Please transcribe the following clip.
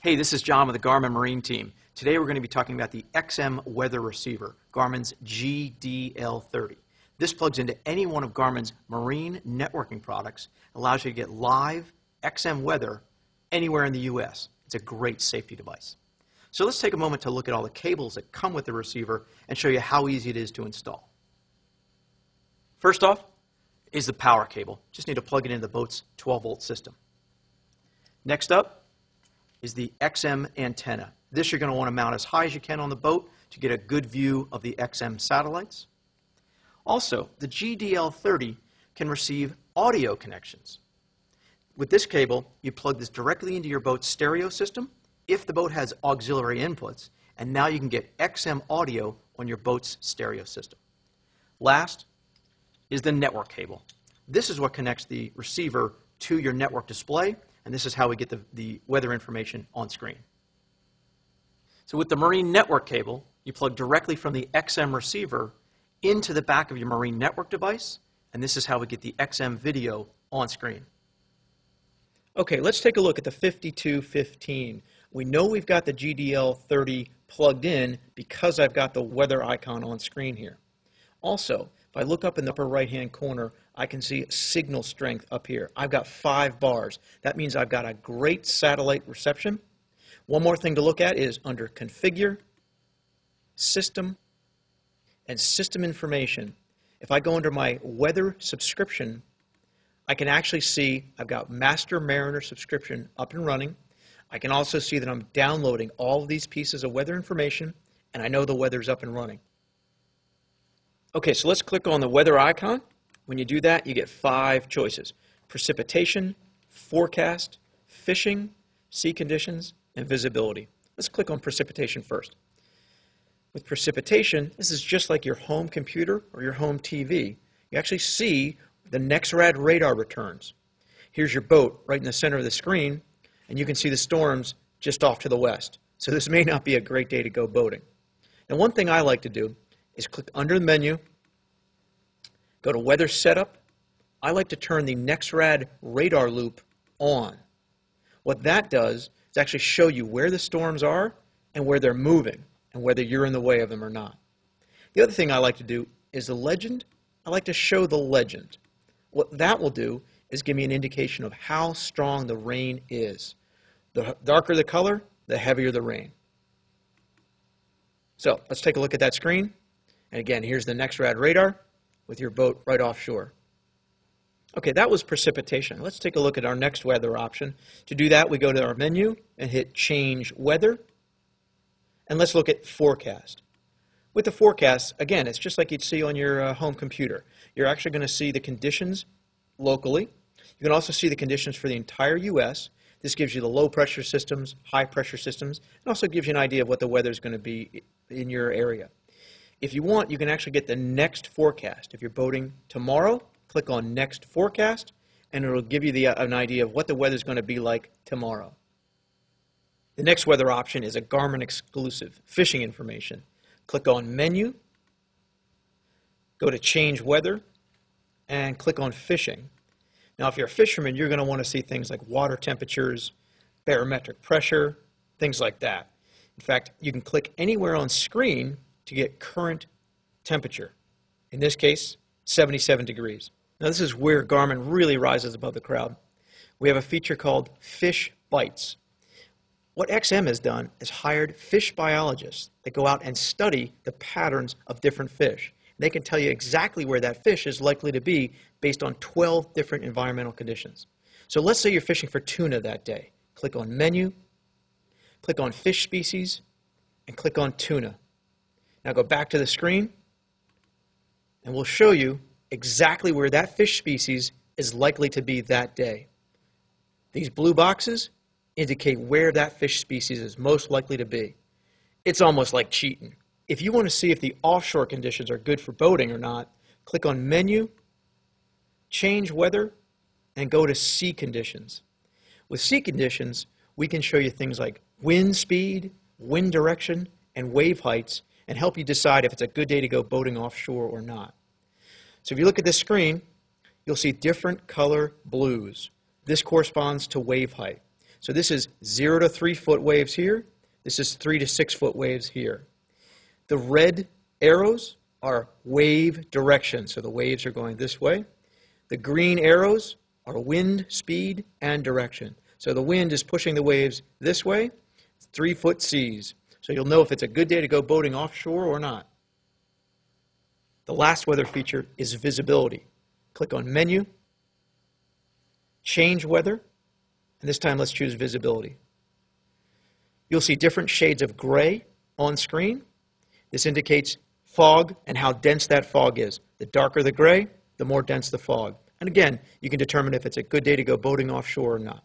Hey, this is John with the Garmin Marine team. Today we're going to be talking about the XM Weather Receiver, Garmin's GDL30. This plugs into any one of Garmin's marine networking products, allows you to get live XM weather anywhere in the U.S. It's a great safety device. So let's take a moment to look at all the cables that come with the receiver and show you how easy it is to install. First off is the power cable. Just need to plug it into the boat's 12-volt system. Next up is the XM antenna. This you're going to want to mount as high as you can on the boat to get a good view of the XM satellites. Also, the GDL30 can receive audio connections. With this cable, you plug this directly into your boat's stereo system if the boat has auxiliary inputs, and now you can get XM audio on your boat's stereo system. Last is the network cable. This is what connects the receiver to your network display, and this is how we get the weather information on screen. So with the marine network cable, you plug directly from the XM receiver into the back of your marine network device, and this is how we get the XM video on screen. Okay, let's take a look at the 5215. We know we've got the GDL30 plugged in because I've got the weather icon on screen here. Also, if I look up in the upper right-hand corner, I can see signal strength up here. I've got 5 bars. That means I've got a great satellite reception. One more thing to look at is under Configure, System, and System Information. If I go under my Weather subscription, I can actually see I've got Master Mariner subscription up and running. I can also see that I'm downloading all of these pieces of weather information, and I know the weather's up and running. Okay, so let's click on the weather icon. When you do that, you get 5 choices: precipitation, forecast, fishing, sea conditions, and visibility. Let's click on precipitation first. With precipitation, this is just like your home computer or your home TV. You actually see the NEXRAD radar returns. Here's your boat right in the center of the screen, and you can see the storms just off to the west. So this may not be a great day to go boating. Now, one thing I like to do is click under the menu, go to Weather Setup. I like to turn the NEXRAD radar loop on. What that does is actually show you where the storms are and where they're moving and whether you're in the way of them or not. The other thing I like to do is the legend. I like to show the legend. What that will do is give me an indication of how strong the rain is. The darker the color, the heavier the rain. So let's take a look at that screen. And again, here's the NEXRAD radar with your boat right offshore. Okay, that was precipitation. Let's take a look at our next weather option. To do that, we go to our menu and hit Change Weather. And let's look at Forecast. With the forecast, again, it's just like you'd see on your home computer. You're actually going to see the conditions locally. You can also see the conditions for the entire U.S. This gives you the low pressure systems, high pressure systems, and also gives you an idea of what the weather is going to be in your area. If you want, you can actually get the next forecast. If you're boating tomorrow, click on Next Forecast, and it will give you an idea of what the weather is going to be like tomorrow. The next weather option is a Garmin exclusive, fishing information. Click on Menu, go to Change Weather, and click on Fishing. Now, if you're a fisherman, you're going to want to see things like water temperatures, barometric pressure, things like that. In fact, you can click anywhere on screen to get current temperature. In this case, 77 degrees. Now, this is where Garmin really rises above the crowd. We have a feature called Fish Bites. What XM has done is hired fish biologists that go out and study the patterns of different fish. They can tell you exactly where that fish is likely to be based on 12 different environmental conditions. So let's say you're fishing for tuna that day. Click on Menu, click on Fish Species, and click on Tuna. Now go back to the screen, and we'll show you exactly where that fish species is likely to be that day. These blue boxes indicate where that fish species is most likely to be. It's almost like cheating. If you want to see if the offshore conditions are good for boating or not, click on Menu, Change Weather, and go to Sea Conditions. With Sea Conditions, we can show you things like wind speed, wind direction, and wave heights, and help you decide if it's a good day to go boating offshore or not. So if you look at this screen, you'll see different color blues. This corresponds to wave height. So this is 0 to 3 foot waves here. This is 3 to 6 foot waves here. The red arrows are wave direction, so the waves are going this way. The green arrows are wind, speed, and direction. So the wind is pushing the waves this way, 3 foot seas. So you'll know if it's a good day to go boating offshore or not. The last weather feature is visibility. Click on Menu, Change Weather, and this time let's choose Visibility. You'll see different shades of gray on screen. This indicates fog and how dense that fog is. The darker the gray, the more dense the fog. And again, you can determine if it's a good day to go boating offshore or not.